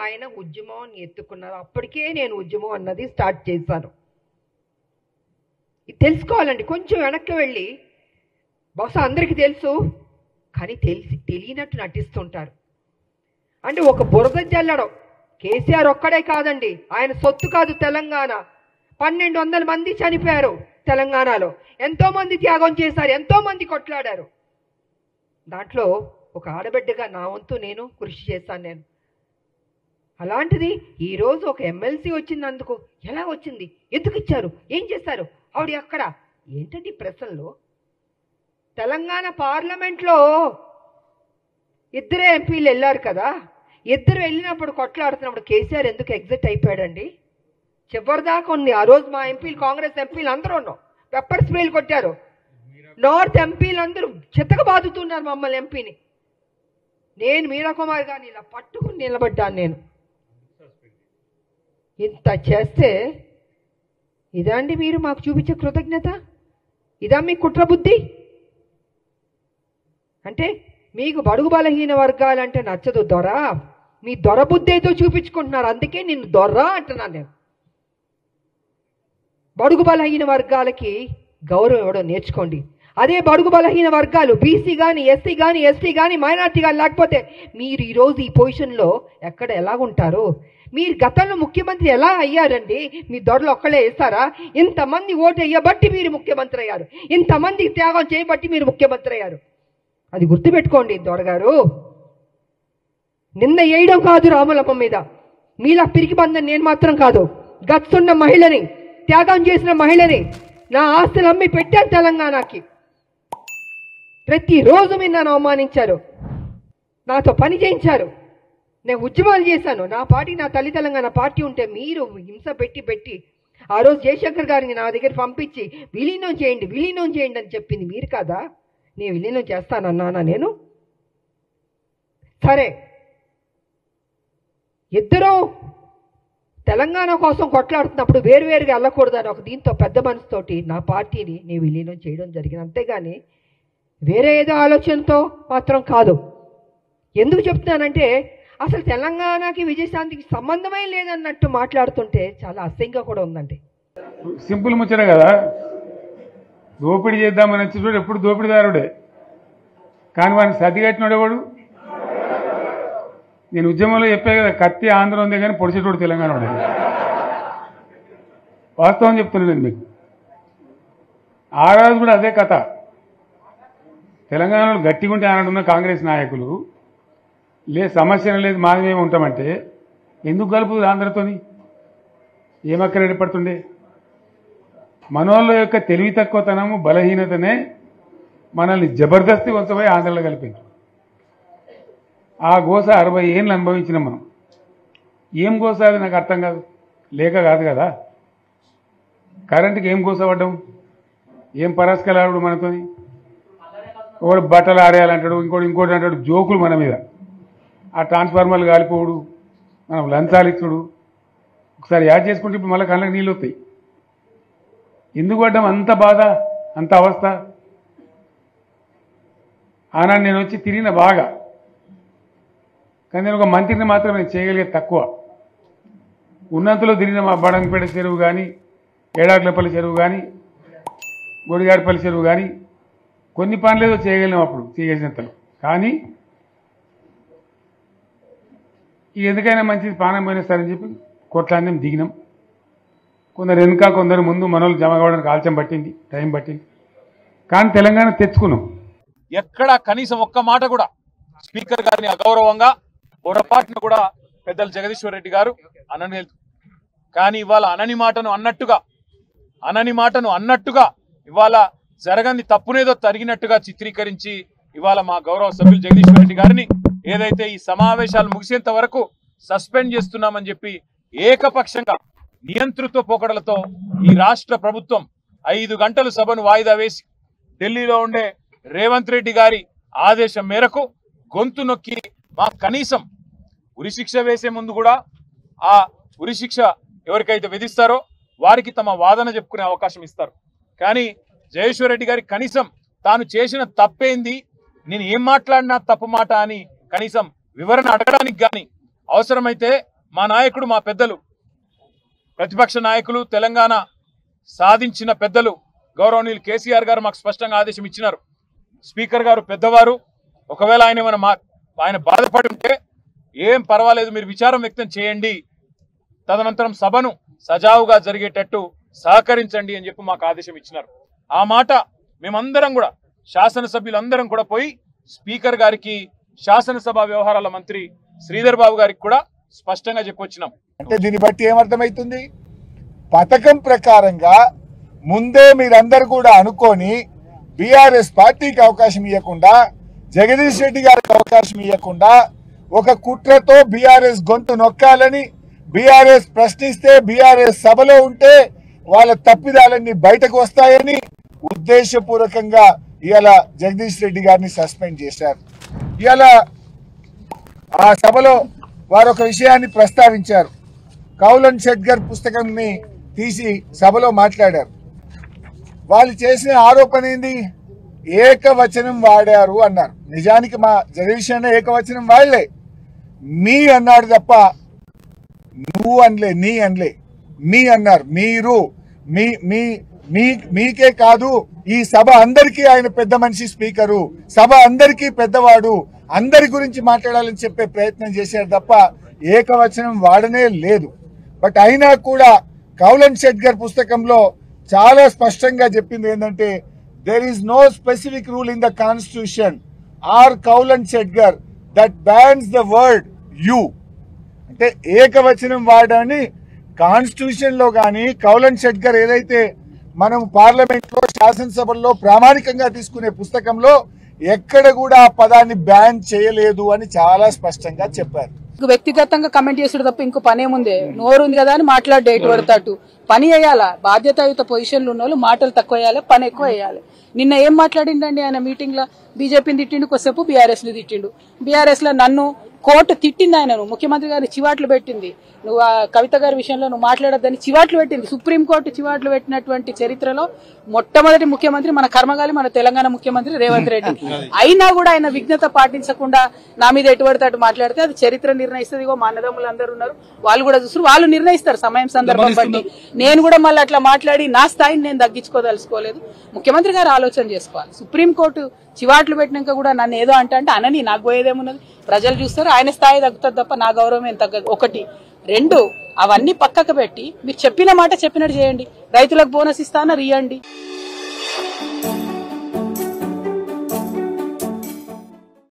ఆయన ఉద్యమాన్ని ఎత్తుకున్నారు. అప్పటికే నేను ఉద్యమం అన్నది స్టార్ట్ చేశాను. తెలుసుకోవాలండి. కొంచెం వెనక్కి వెళ్ళి, బహుశా అందరికీ తెలుసు కానీ తెలియనట్టు నటిస్తుంటారు. అంటే ఒక బురద జల్లడం కేసీఆర్ ఒక్కడే కాదండి, ఆయన సొత్తు కాదు తెలంగాణ. 1200 మంది చనిపోయారు తెలంగాణలో, ఎంతో మంది త్యాగం చేశారు, ఎంతో మంది కొట్లాడారు. దాంట్లో ఒక ఆడబిడ్డగా నా వంతు నేను కృషి చేశాను. నేను అలాంటిది ఈరోజు ఒక ఎమ్మెల్సీ వచ్చినందుకు ఎలా వచ్చింది, ఎందుకు ఇచ్చారు, ఏం చేశారు, ఆవిడ అక్కడ ఏంటండి ప్రశ్నలో? తెలంగాణ పార్లమెంట్లో 2 ఎంపీలు వెళ్ళారు కదా, 2 వెళ్ళినప్పుడు కొట్లాడుతున్నప్పుడు కేసీఆర్ ఎందుకు ఎగ్జిట్ అయిపోయాడండి? చివరిదాకా ఉంది. ఆ రోజు మా ఎంపీలు, కాంగ్రెస్ ఎంపీలు అందరూ ఉన్నాం, పెప్పర్ స్ప్రేలు కొట్టారు. నార్త్ ఎంపీలు అందరూ చిత్తక బాదుతున్నారు మమ్మల్ని ఎంపీని. నేను మీరా కుమార్ గారిని ఇలా పట్టుకుని నిలబడ్డాను. నేను ఇంత చేస్తే ఇదండి మీరు మాకు చూపించే కృతజ్ఞత? ఇదా మీ కుట్ర బుద్ధి? అంటే మీకు బడుగు బలహీన వర్గాలంటే నచ్చదు దొర, మీ దొర బుద్ధి ఏదో చూపించుకుంటున్నారు, అందుకే నిన్ను దొర అంటున్నాను నేను. బడుగు బలహీన వర్గాలకి గౌరవం ఇవ్వడం నేర్చుకోండి. అదే బడుగు బలహీన వర్గాలు బీసీ కానీ, ఎస్సీ కానీ, ఎస్టీ కానీ, మైనార్టీ కానీ లేకపోతే మీరు ఈరోజు ఈ పొజిషన్లో ఎక్కడ ఎలా ఉంటారు? మీరు గతంలో ముఖ్యమంత్రి ఎలా అయ్యారండి? మీ దొరలు ఒక్కలే వేస్తారా? ఇంతమంది ఓటు వేయబట్టి మీరు ముఖ్యమంత్రి అయ్యారు, ఇంతమంది త్యాగం చేయబట్టి మీరు ముఖ్యమంత్రి అయ్యారు. అది గుర్తుపెట్టుకోండి దొరగారు. నిన్న వేయడం కాదు రాములమ్మ మీద, మీలా పిరికి బంధం నేను మాత్రం కాదు. గచ్చున్న మహిళని, త్యాగం చేసిన మహిళని, నా ఆస్తులు అమ్మి పెట్టారు తెలంగాణకి. ప్రతిరోజు మీరు నన్ను అవమానించారు, నాతో పని చేయించారు, నేను ఉద్యమాలు చేశాను. నా పార్టీ, నా తల్లి తెలంగాణ పార్టీ ఉంటే మీరు హింస పెట్టి ఆ రోజు జయశంకర్ గారిని నా దగ్గర పంపించి విలీనం చేయండి అని చెప్పింది మీరు కాదా? నేను విలీనం చేస్తానన్నానా నేను? సరే, ఇద్దరూ తెలంగాణ కోసం కొట్లాడుతున్నప్పుడు వేరువేరుగా వెళ్ళకూడదని ఒక దీంతో పెద్ద మనసుతోటి నా పార్టీని నేను విలీనం చేయడం జరిగింది. అంతేగాని వేరే ఏదో ఆలోచనతో మాత్రం కాదు. ఎందుకు చెప్తున్నానంటే అసలు తెలంగాణకి విజయశాంతికి సంబంధమే లేదన్నట్టు మాట్లాడుతుంటే చాలా అసహ్యంగా కూడా ఉందండి. సింపుల్ ముచ్చట కదా, దోపిడీ చేద్దామని వచ్చేటోడు ఎప్పుడు దోపిడీదారుడే, కానీ వాడిని సతిగట్టినోడేవాడు. నేను ఉద్యమంలో చెప్పే కదా, కత్తి ఆంధ్ర ఉంది కానీ పొడిచేటోడు తెలంగాణ వాడే. వాస్తవం చెప్తున్నాను నేను మీకు. ఆ రోజు కూడా అదే కథ. తెలంగాణలో గట్టిగా ఉంటే ఆనాడున్న కాంగ్రెస్ నాయకులు సమస్య లేదు మాది మేము ఉంటామంటే ఎందుకు కలుపుతుంది ఆంధ్రతోని? ఏమక్కడ ఏర్పడుతుండే? మనోళ్ళ యొక్క తెలివి తక్కువతనము, బలహీనతనే మనల్ని జబర్దస్తి వంచబోయి ఆంధ్రలో కలిపింది. ఆ గోస 60 ఏళ్ళు అనుభవించినాం మనం. ఏం గోస అది నాకు అర్థం కాదు. లేక కాదు కదా, కరెంటుకి ఏం గోస పడ్డాం, ఏం పరస్కలాడు మనతోని. ఒకడు బట్టలు ఆడేయాలంటాడు, ఇంకోటి అంటాడు, జోకులు మన మీద. ఆ ట్రాన్స్ఫార్మర్లు కాలిపోవుడు, మనం లంచాలు ఇచ్చుడు, ఒకసారి యాడ్ చేసుకుంటే ఇప్పుడు మళ్ళీ కళ్ళకి నీళ్ళు వస్తాయి. ఎందుకు పడ్డాం అంత బాధ, అంత అవస్థ? ఆనాడు నేను వచ్చి తిరిగిన బాగా, కానీ నేను ఒక మంత్రిని మాత్రం నేను చేయగలిగేది తక్కువ. ఉన్నంతలో తిరిగిన మా బడంగపేట చెరువు కానీ, ఏడాకులపల్లి చెరువు కానీ, గొడిగాడిపల్లి చెరువు కానీ కొన్ని పనులేదో చేయగలిగినాం అప్పుడు చేసినంతలో. కానీ ఎందుకైనా మంచిది ప్రాణం పోయినస్తారని చెప్పి కొట్లాడినాం, దిగినాం. కొందరు వెనుక, కొందరు ముందు, మనోళ్ళు జమ కావడానికి ఆలస్యం పట్టింది, టైం పట్టింది, కానీ తెలంగాణ తెచ్చుకున్నాం. ఎక్కడ కనీసం ఒక్క మాట కూడా స్పీకర్ గారిని అగౌరవంగా పొరపాటును కూడా పెద్దలు జగదీశ్వర్ రెడ్డి గారు అనని. కానీ ఇవాళ అనని మాటను అన్నట్టుగా ఇవాళ జరగని తప్పునేదో తరిగినట్టుగా చిత్రీకరించి ఇవాళ మా గౌరవ సభ్యులు జగదీశ్వర్ రెడ్డి గారిని ఏదైతే ఈ సమావేశాలు ముగిసేంత వరకు సస్పెండ్ చేస్తున్నామని చెప్పి ఏకపక్షంగా నియంతృత్వ పోకడలతో ఈ రాష్ట్ర ప్రభుత్వం 5 గంటలు సభను వాయిదా వేసి ఢిల్లీలో ఉండే రేవంత్ రెడ్డి గారి ఆదేశం మేరకు గొంతు నొక్కి మా కనీసం ఉరిశిక్ష వేసే ముందు కూడా ఆ ఉరిశిక్ష ఎవరికైతే విధిస్తారో వారికి తమ వాదన చెప్పుకునే అవకాశం ఇస్తారు. కానీ జగదీశ్వర్ రెడ్డి గారి కనీసం తాను చేసిన తప్పేంది, నేను ఏం మాట్లాడినా తప్పు మాట అని కనీసం వివరణ అడగడానికి కానీ, అవసరమైతే మా నాయకుడు, మా పెద్దలు, ప్రతిపక్ష నాయకులు, తెలంగాణ సాధించిన పెద్దలు గౌరవనీయులు కేసీఆర్ గారు మాకు స్పష్టంగా ఆదేశం ఇచ్చినారు. స్పీకర్ గారు పెద్దవారు, ఒకవేళ ఆయన బాధపడి ఉంటే ఏం పర్వాలేదు, మీరు విచారం వ్యక్తం చేయండి, తదనంతరం సభను సజావుగా జరిగేటట్టు సహకరించండి అని చెప్పి మాకు ఆదేశం ఇచ్చినారు. ఆ మాట మేమందరం కూడా, శాసనసభ్యులందరం కూడా పోయి స్పీకర్ గారికి, శాసనసభ వ్యవహారాల మంత్రి శ్రీధర్ బాబు గారికి కూడా స్పష్టంగా చెప్పొచ్చినాం. అంటే దీన్ని బట్టి ఏమర్థమవుతుంది, పథకం ప్రకారంగా ముందే మీరందరూ కూడా అనుకొని బీఆర్ఎస్ పార్టీకి అవకాశం ఇవ్వకుండా, జగదీష్ రెడ్డి గారికి అవకాశం ఇవ్వకుండా, ఒక కుట్రతో బీఆర్ఎస్ గొంతు నొక్కాలని, బీఆర్ఎస్ ప్రశ్నిస్తే, బీఆర్ఎస్ సభలో ఉంటే వాళ్ళ తప్పిదాలన్నీ బయటకు వస్తాయని ఉద్దేశపూర్వకంగా ఇవాళ జగదీష్ రెడ్డి గారిని సస్పెండ్ చేశారు. ఇవాళ ఆ సభలో వారు ఒక విషయాన్ని ప్రస్తావించారు. కౌలన్ షెట్గర్ పుస్తకాన్ని తీసి సభలో మాట్లాడారు. వాళ్ళు చేసిన ఆరోపణ ఏంది, ఏకవచనం వాడారు అన్నారు. నిజానికి మా జగదీష్ అన్న ఏకవచనం వాడలే, మీ అన్నాడు తప్ప నువ్వు అనలే, నీ అనలే, మీ అన్నారు. మీరు మీకే కాదు, ఈ సభ అందరికీ ఆయన పెద్ద మనిషి, స్పీకరు, సభ అందరికీ పెద్దవాడు, అందరి గురించి మాట్లాడాలని చెప్పే ప్రయత్నం చేశారు తప్ప ఏకవచనం వాడనే లేదు. బట్ అయినా కూడా కౌలన్ షెట్గర్ పుస్తకంలో చాలా స్పష్టంగా చెప్పింది ఏంటంటే, there is no specific rule in the constitution or Kaulan Shedgar that bans the word you. అంటే ఏకవచనం వాడని కాన్స్టిట్యూషన్ లో గాని, కౌలన్ షెట్గర్ ఏదైతే మనం పార్లమెంట్ లో, శాసనసభల్లో ప్రామాణికంగా తీసుకునే పుస్తకంలో ఎక్కడ కూడా ఆ పదాన్ని బ్యాన్ చేయలేదు అని చాలా స్పష్టంగా చెప్పారు. వ్యక్తిగతంగా కమెంట్ చేసాడు తప్ప ఇంకో పని ఏముంది, నోరు ఉంది కదా అని మాట్లాడి డేట్ పడతాడు. పని వేయాలా, బాధ్యతాయుత పొజిషన్లు ఉన్న వాళ్ళు మాటలు తక్కువ వేయాలి, పని ఎక్కువ వేయాలి. నిన్న ఏం మాట్లాడిండండి ఆయన మీటింగ్ లో, బీజేపీని తిట్టిండు, కొద్దిసేపు బీఆర్ఎస్ ని తిట్టిండు. బీఆర్ఎస్ లో నన్ను కోర్టు తిట్టింది, ఆయనను ముఖ్యమంత్రి గారిని చివాట్లు పెట్టింది, నువ్వు ఆ కవిత గారి విషయంలో నువ్వు మాట్లాడొద్దని చివాట్లు పెట్టింది. సుప్రీంకోర్టు చివాట్లు పెట్టినటువంటి చరిత్రలో మొట్టమొదటి ముఖ్యమంత్రి మన కర్మగాలి, మన తెలంగాణ ముఖ్యమంత్రి రేవంత్ రెడ్డి. అయినా కూడా ఆయన విఘ్నత పాటించకుండా నా మీద ఎటువంటి అటు మాట్లాడితే అది చరిత్ర నిర్ణయిస్తుంది. మా అన్నదమ్ములు అందరూ ఉన్నారు, వాళ్ళు కూడా చూస్తారు, వాళ్ళు నిర్ణయిస్తారు సమయం సందర్భం బట్టి. నేను కూడా మళ్ళీ అట్లా మాట్లాడి నా స్థాయిని నేను తగ్గించుకోదలుచుకోలేదు. ముఖ్యమంత్రి గారు ఆలోచన చేసుకోవాలి. సుప్రీంకోర్టు చివాట్లు పెట్టినాక కూడా నన్ను ఏదో అంటే అనని, నాకు పోయేదేమున్నది, ప్రజలు చూస్తారు, ఆయన స్థాయి తగ్గుతుంది తప్ప నా గౌరవం ఏం తగ్గదు. ఒకటి. రెండు, అవన్నీ పక్కకు పెట్టి మీరు చెప్పిన మాట చెప్పినట్టు చేయండి. రైతులకు బోనస్ ఇస్తానని ఇయ్యండి.